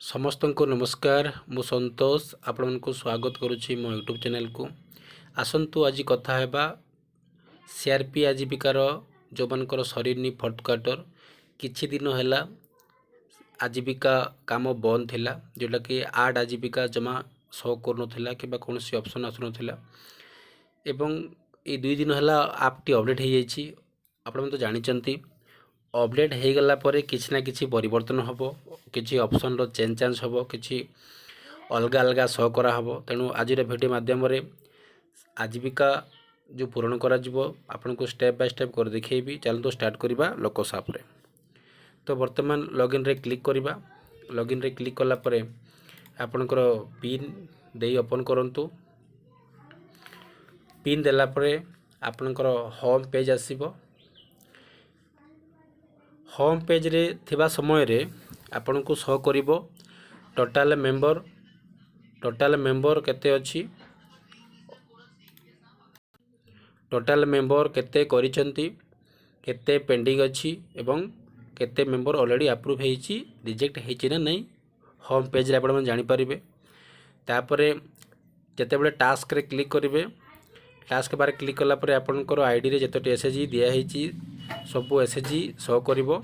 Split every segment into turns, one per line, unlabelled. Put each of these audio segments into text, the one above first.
समस्त को नमस्कार मु संतोष आपण को स्वागत करुच्ची मो यूट्यूब चैनल को। आसतु आज कथा हेबा सीआरपी आजीविकार जो मनकर सरनी फोर्थ क्वार्टर किछि दिन हैला आजीविका काम बंद थिला जोटा कि आड आजीविका जमा शो कर नथिला कि कौन सी ऑप्शन आसु नथिला एवं ये 2 दिन हैला आप टी अपडेट हो जाइछि। आपण तो जानिचंती अपडेट हो गला परे किछि ना किछि परिवर्तन हबो, किछि ऑप्शन रो चेंज चांस हबो, किछि अलग अलग शो करा हबो। तेणु आज भिडियो माध्यम रे आजीविका जो पूरण करा जिवो आपन को स्टेप बाय स्टेप कर देखैबी। चलतो स्टार्ट करबा लोकसाप रे। तो वर्तमान लॉगिन रे क्लिक करबा। लॉगिन रे क्लिक कला परे आपनकर पिन देई ओपन करंतु। पिन देला परे आपनकर होम पेज आसीबो। होम पेज रे थिबा समय रे आपन को शो करिवो टोटल मेंबर केते अछि, टोटल मेंबर केते करिसंती, केते पेंडिंग अछि एवं केते मेंबर ऑलरेडी अप्रूव हेछि, रिजेक्ट हेछि ना नहीं होम पेज रे आपण जानि परिबे। तापरे जते बळे टास्क रे क्लिक करिवे, टास्क बारे क्लिक कला परे आपनकर आईडी रे जतोटी एसएचजी दिया हेछि सबु एसएचजी शो करिवो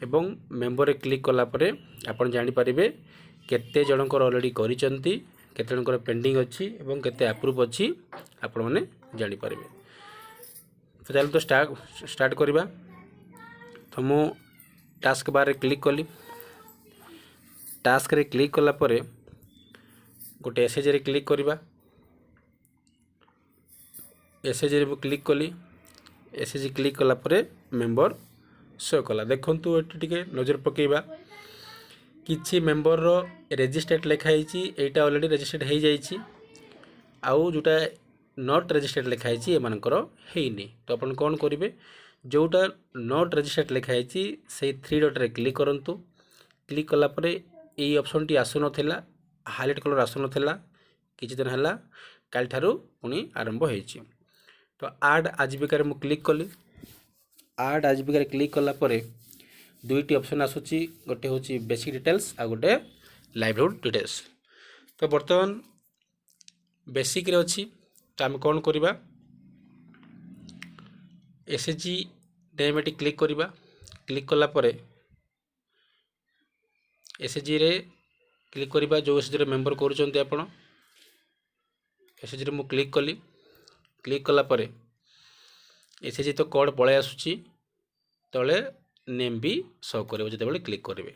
एवं मेंबर रे क्लिक कला परे आपन जानि परिबे केते जनकर ऑलरेडी करिसंती, केते जनकर पेंडिंग अछि एवं केते अप्रूव अछि आपण माने जानि परिबे। तो चल तो स्टार्ट करबा। तो मो टास्क बार रे क्लिक कली। टास्क रे क्लिक कला परे गोटे एसएचजी रे क्लिक करबा। एसएचजी रे क्लिक कली। एसएचजी क्लिक कला परे मेंबर शो कला। देखंतु एटी टिके नजर पकेबा किछि मेंबर रो रजिस्टर्ड लिखा हिची, एटा ऑलरेडी रजिस्टर्ड हे जाईची आउ जोटा नॉट रजिस्टर्ड लिखा हिची ए मानकर हेइनी। तो अपन कोन करिवे जोटा नॉट रजिस्टर्ड लिखा हिची से 3 डॉट रे क्लिक करंतु। क्लिक कला परे एई ऑप्शन टी आसु नथिला, हाइलाइट कलर आसु नथिला, किछि दिन हला काल थारु पुनी आरंभ हेइची। तो ऐड आजीविका रे मु क्लिक कली। ऐड आजीविका रे क्लिक कला परे दुईटी ऑप्शन आसुची, गोटे होची बेसिक डिटेल्स आ गोटे लाइवलीहुड डिटेल्स। तो वर्तमान बेसिक रे अछि। तो हम कोन करिबा एसएचजी नेम एटी क्लिक करिबा। क्लिक कला परे एसएचजी रे क्लिक करिबा जो एसएचजी रे मेंबर करूचंती आपण। एसएचजी रे मु क्लिक कली। क्लिक कला परे एसएचजी तो कोड पळे आसुची, तळे नेम भी शो करिवो जते बेले क्लिक करिवे।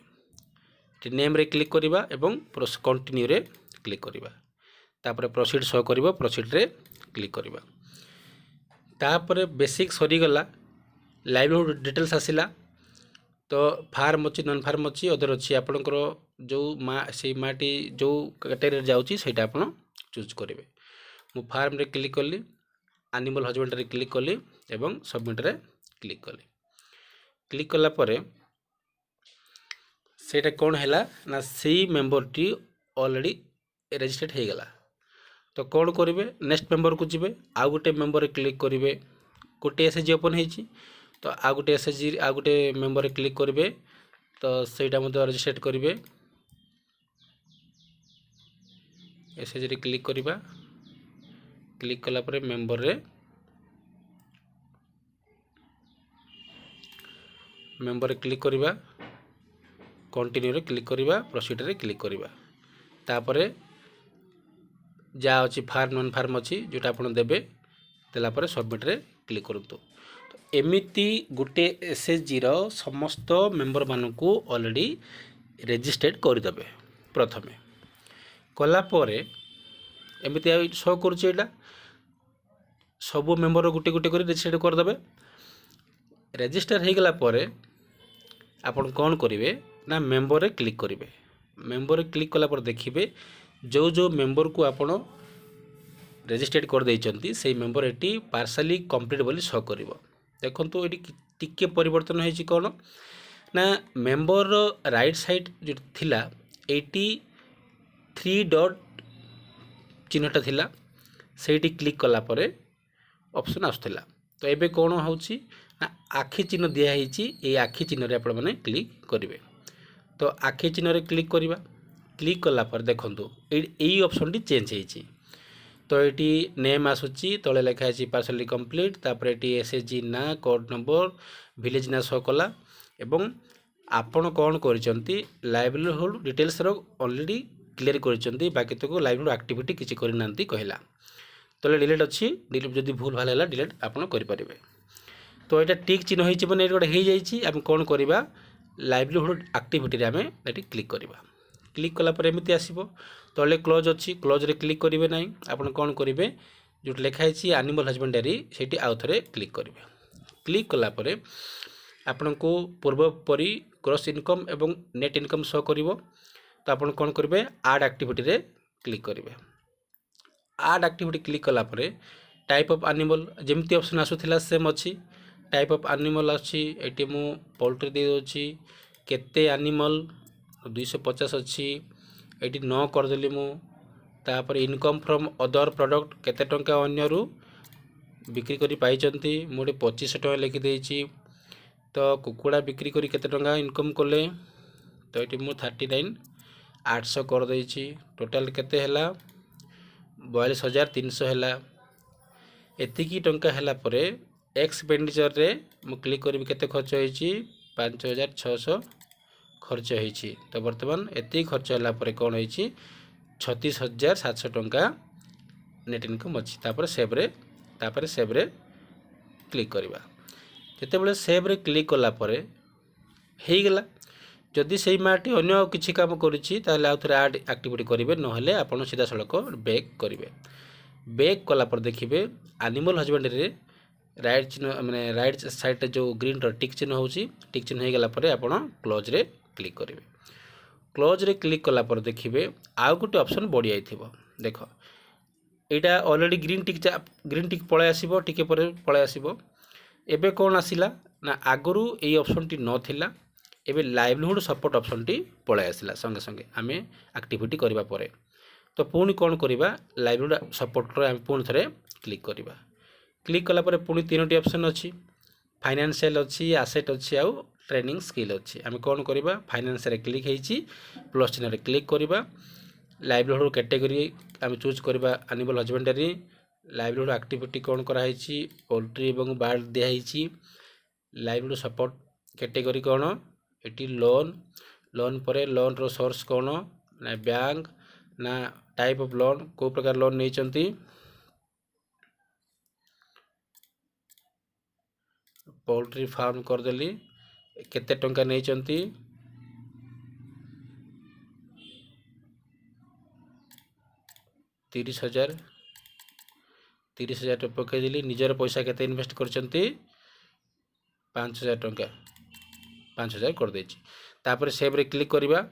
टी नेम रे क्लिक करिबा एवं कंटिन्यू रे क्लिक करिबा। तापरे प्रोसीड शो करिवो, प्रोसीड रे क्लिक करिबा। तापरे बेसिक सरी गला, लाइवलीहुड डिटेल्स आसिला। तो फार्म अछि, नॉन फार्म अछि, अदर अछि। आपनकर जो मा से माटी जो कैटेगरी जाउची सेटा आपण चूज करिवे। मु फार्म रे क्लिक कली, एनिमल हस्बेंडरी क्लिक कली एवं सबमिट रे क्लिक कली। क्लिक कला परे सेटा कोन हैला ना सेई मेंबर टी ऑलरेडी रजिस्टर्ड हे गला। तो कोन करिवे नेक्स्ट मेंबर को जिवे, आ गुटे मेंबर रे क्लिक करिवे। गोटे एसएचजी ओपन हेछि, तो आ गुटे एसएचजी आ गुटे मेंबर रे क्लिक करिवे। तो सेटा मते रजिस्टर करिवे। एसएचजी रे क्लिक करिबा। क्लिक कला परे मेंबर रे क्लिक करिबा। कंटिन्यू रे क्लिक करिबा, प्रोसीड रे क्लिक करिबा। तापरे जा अछि फार्म नॉन फार्म अछि जोटा आपण देबे, देला परे सबमिट रे क्लिक करंतु। तो एमिति गुटे एसएचजी रो समस्त मेंबर मानकू ऑलरेडी रजिस्टर्ड कर देबे। प्रथमे कला परे एमिति शो करछि, एटा सब मेंबर गुटे गुटे करी रजिस्टर्ड कर देबे। रजिस्टर हे गला परे आपण कोन करिवे ना मेंबर रे क्लिक करिवे। मेंबर रे क्लिक कला पर देखिबे जो जो मेंबर को आपण रजिस्टर्ड कर दैचंती सेई मेंबर एटी पार्सली कंप्लीट बोली शो करिवो। देखंतु एटी टिके परिवर्तन हेछि कोन ना मेंबर रो राइट साइड जो थिला एटी 3 डॉट चिन्हटा थिला, सेठी क्लिक कला परे ऑप्शन आसुथिला। तो एबे कोन होछि ना आखि चिन्ह दिया हेछि, ए आखि चिन्ह रे आपण माने क्लिक करिवे। तो आखि चिन्ह रे क्लिक करिबा। क्लिक कलापर देखूँ यही ऑप्शन टी चेंज होती तो ये नेम आसूची तले लिखाई पार्सली कंप्लीट तापर ये एसएचजी ना कोड नंबर विलेज ना शो कला एवं आपण कौन करछंती लाइवलीहुड डिटेल्स रो ऑलरेडी क्लियर करछंती बाकी तक लाइवलीहुड एक्टिविटी किसी करनांती कहला तो डिलीट अच्छी डिलीट जदि भूल भाल है डिलीट आपन करि परिबे तो यहाँ टिक चिन्ह होइछि माने गोटे हो जाइछि आम कौन करवा लाइवलीहुड एक्टिविटी रे आमे एटी क्लिक करवा क्लिक कला पर एमती आसीबो तले क्लोज अच्छी क्लोज रे क्लिक करेंगे ना आपन कौन करेंगे जो लिखाई एनिमल हजबेंडरी से आउ थे क्लिक करेंगे क्लिक कला परे आपण को पूर्वपरी ग्रॉस इनकम एवं नेट इनकम शो कर तो आपन कौन करेंगे आड एक्टिविटी रे क्लिक करेंगे आड एक्टिविटी क्लिक कला परे टाइप ऑफ एनिमल जमती ऑप्शन आसूला सेम अच्छी टाइप ऑफ एनिमल अच्छी ये मु पोल्ट्री दे दोची केते एनिमल 250 अच्छी ये 9 करदेली मुझे इनकम फ्रॉम अदर प्रोडक्ट केते टंका अन्यरू बिक्री करी पाइचंती मुझे 2500 टंका लिखिदेची तो कुकुड़ा बिक्री करी केते टंका इनकम कले तो ये मुझे 39,800 करदेची टोटाल केते हैला 42,300 हैला एतिकी टंका हैला परे एक्सपेंडिचर रे मु क्लिक करी केते खर्च होईची 5,600 खर्च होईची तो वर्तमान एति खर्च होला परे कोन होईची 36,700 टंका नेट इनकम अच्छी तापर सेव रे क्लिक करवा जिते बड़े सेव रे क्लिक कला परे हो गला जदि से माटी अन्य किसी काम करुच्ची ताहले आउ थे आड एक्टिविटी करेंगे नहले आपन सीधा सड़क बैक करेंगे बैक कला पर देखिए एनिमल हजबेंडरी राइट चिन्ह माने राइट साइड जो ग्रीन टिक चिन्ह होची टिक चिन्ह हो गला परे आपन क्लोज रे क्लिक करेंगे क्लोज रे क्लिक कला पर देखिए आउ गोटे ऑप्शन बढ़ी जाइथिबो देख यहाँ ऑलरेडी ग्रीन टिक पळे आसीबो टिके पर पळे आसीबो एबे कौन आसिला ना आगरू ये ऑप्शन टी नथिला एबे लाइवलीहुड सपोर्ट ऑप्शन टी पळे आसिला संगे संगे आमे एक्टिविटी करबा परे तो पुणी कौन करबा लाइवलीहुड सपोर्ट रे आमे पुणी थरे क्लिक करबा क्लिक कला परे पुणी तीनोटी ऑप्शन अछि फाइनेंशियल अछि एसेट अछि आउ ट्रेनिंग स्किल अच्छी आम कौन करवा फाइनेंस रे क्लिक होती प्लस चिन्ह रे क्लिक करवा लाइवलीहुड कैटेगरी आम चूज करवा एनिमल हजबेंडरी लाइवलीहुड एक्टिविटी कौन कराई पोल्ट्री एवं बार्ड दिखाई लाइवलीहुड सपोर्ट कैटेगरी कौन ये लोन पर लोन रो सोर्स कौन ना बैंक ना टाइप ऑफ लोन को प्रकार लोन नहीं पोल्ट्री फार्म करदेली केते टंका नहीं 30,000 30,000 पकईदेली निजर पैसा केते इन्वेस्ट कर 5,000 टंका 5,000 करदे तापर सेव रे क्लिक करवा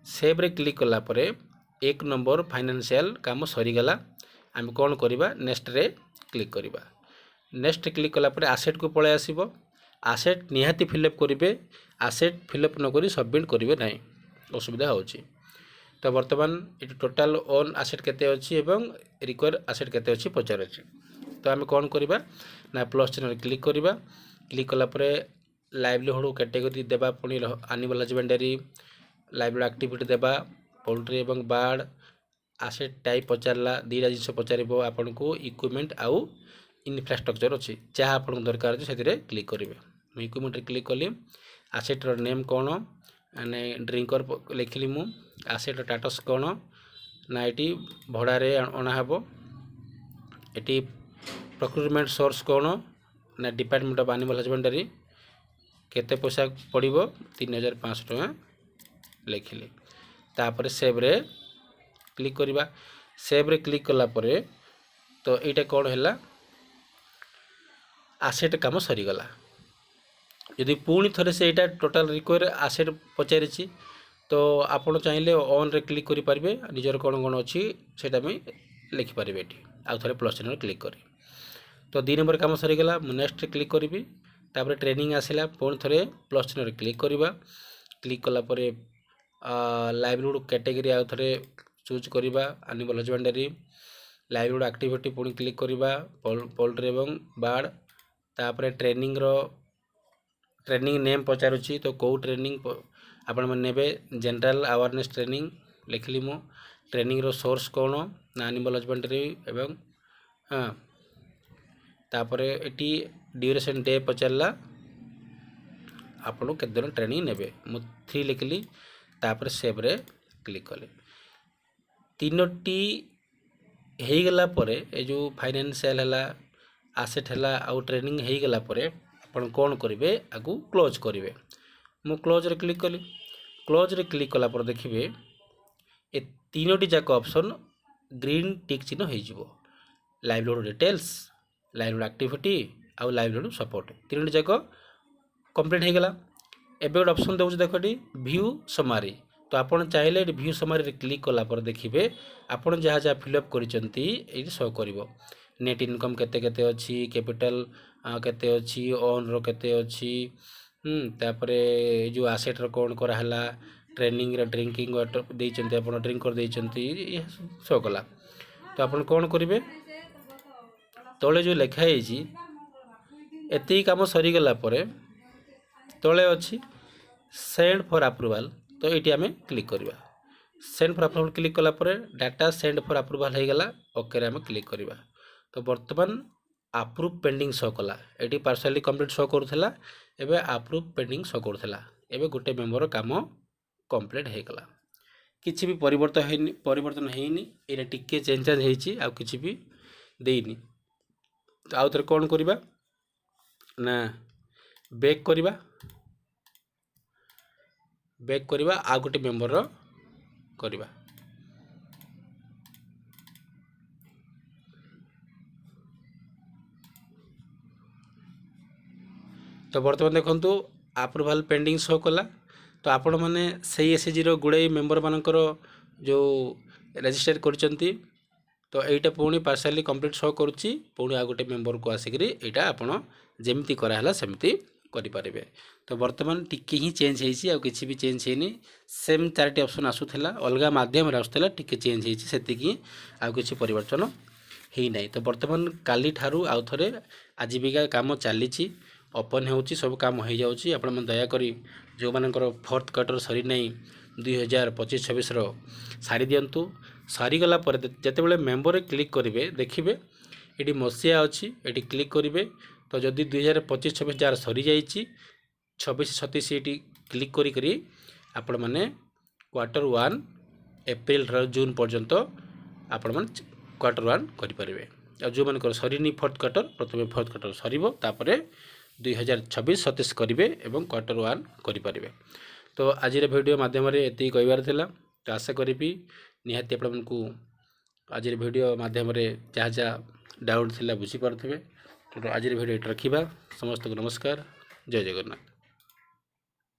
सेव रे क्लिक कला परे एक नंबर फाइनेंशियल काम सरीगला आम कौन करवा नेक्स्ट रे क्लिक करवा नेक्स्ट क्लिक कला परे एसेट को पळे आसीबो एसेट निहाती फिलअप करेंगे एसेट फिलअप नक सबमिट करेंगे ना असुविधा होची तो बर्तमान ये टोटाल ओन एसेट केते अच्छी एवं रिक्वायर एसेट केते अच्छी पचार अच्छी तो आम कौन करवा ना प्लस चिन्ह क्लिक करवा क्लिक कला परे लाइवलीहुड कैटेगरी देबा पुणी एनिमल हजबेंडरी लाइवलीहुड एक्टिविटी देबा पोल्ट्री एवं बार्ड एसेट टाइप पचारला दीटा जिनस पचार आपन को इक्विपमेंट आउ इनफ्रास्ट्रक्चर अच्छी जहाँ आप दरकार अच्छे से क्लिक करेंगे मुझे इक्विपमेंट क्लिक कली एसेट्र नेम कौन माने ड्रिंकर लिखिली मु एसेट्र स्टेटस कौन ना ये भड़ारे अणाहब ये प्रोक्यूरमेंट सोर्स कौन ना डिपार्टमेंट ऑफ एनिमल हजबेंडरी केते पैसा पड़ो 3,500 टଙ୍କା लिखिली तापर सेव रे क्लिक करवा सेव रे क्लिक कला परे तो यहाँ कौन है एसेट काम सरीगला यदि पुणी थे से यहाँ टोटाल रिक्वायर एसेट पचारि तो आपड़ चाहिए ऑन रे क्लिक करेंगे निजर कौन कौन अच्छी से लिखिपारे ये आउ थे प्लस चिन्ह क्लिक कर तो 2 नंबर काम सरीगला नेक्स्ट क्लिक करी तापर ट्रेनिंग आसला पुणी थे प्लस चिन्ह क्लिक करवा क्लिक कलापर लाइवलीहुड कैटेगरी आउ थे चूज करवा एनिमल हजबेंडरी लाइवलीहुड एक्टिविटी पुणी क्लिक करवा पोल्ट्री एवं बार्ड तापर ट्रेनिंग रो ट्रेनिंग नेम पचारुची तो कौ ट्रेनिंग आपण मैंने नेबे जनरल अवेयरनेस ट्रेनिंग लिखली मु ट्रेनिंग रो सोर्स कौन ना एनिमल हजबेंडरी एवं हाँ तापर एटी ड्यूरेशन डे पचारला आपन केते दिन ट्रेनिंग नेबे मु 3 लिखली तापर सेव रे क्लिक कले तीनोटी हो गला परे ए जो फाइनेंशियल है आसेट है आउ ट्रेनिंग हो गला परे आपण कौन करेंगे आगु क्लोज करेंगे मु क्लोज रे क्लिक कली क्लोज रे क्लिक कला पर देखिए ए तीनोटी जाक ऑप्शन ग्रीन टिक चिन्ह हो लाइवलीहुड डिटेल्स लाइवलीहुड एक्टिविटी आउ लाइवलीहुड सपोर्ट तीनोटी जाक कंप्लीट हो गला एबे गोटे ऑप्शन देउछ देखो व्यू समारी तो आपन चाहिले व्यू समारी रे क्लिक कला पर देखिए आपन जहाँ जहाँ फिलअप करिसंती एई शो करिवो नेट इनकम केते केते अछि कैपिटल केते अछि ओन रो केते अछि तापरे जो एसेट रो कोन करा हला ट्रेनिंग रे ड्रिंकिंग वाटर देइचंती आपन ड्रिंक कर देइचंती शो कला तो आपन कोन करिवे तळे जो लेखा हेछि एति काम सरी गला परे तळे अछि सेंड फॉर अप्रूवल तो ये आम क्लिक करवा सेंड फॉर अप्रूवल क्लिक कला परे डाटा सेंड फॉर अप्रूवल हो गला ओके रे आम क्लिक करवा तो बर्तमान अप्रूव पेंडिंग शो कला ये पार्सली कंप्लीट शो करूला एबे अप्रूव पेंडिंग शो करूला एबे गोटे मेंबर काम कंप्लीट हो गला किछि भी परिवर्तन हेनी ये टिके चेंज होइछि आ किछि भी देइनी तो आउ थरे कोन करबा ना बैक करबा बैक करवा आ गोटे मेंबर करवा तो बर्तमान देखंतु अप्रूवल पेंडिंग शो कला तो आपण माने से एसएचजी रो गुड़े मेंबर मानकर जो रजिस्टर करचंती तो एटा पुणी पार्सली कंप्लीट शो करुच्ची पुणी आ गोटे मेंबर को आसिक एटा आपण जेमती कराला सेमती करें तो बर्तमान टिके ही चेंज होती आ किसी भी चेंज होनी सेम 4टी ऑप्शन आसूला अलग माध्यम आसूला टिके चेंज होती से आ किसी परिवर्तन ही नहीं तो बर्तमान काली ठारू आउ थे आजीविका काम चली ओपन होची सब काम हो जाऊँगी आपण मैंने दयाकोरी जो मानकर फोर्थ क्वार्टर सरी नहीं 2025-26 सारी दिंतु सरीगला जिते मेम्बर क्लिक करेंगे देखिए ये मसीहा अच्छी ये क्लिक करेंगे तो जदि 2025-26 जार सरी जाइए 26-27 ये क्लिक करी आपण मैंने क्वार्टर 1 एप्रिल जून पर्यंत आपण मैंने क्वार्टर 1 करेंगे आ जो मान सरीनी फोर्थ क्वार्टर प्रथम फोर्थ क्वार्टर सर 2026-27 करेंगे और क्वार्टर 1 करें तो आज वीडियो माध्यम ये कहबार थिला तो आशा करी निहाती आपको आज वीडियो माध्यम जहाँ जहाँ डाउट थिला बुझी पारे तो आज वीडियो रखा समस्त को नमस्कार जय जगन्नाथ।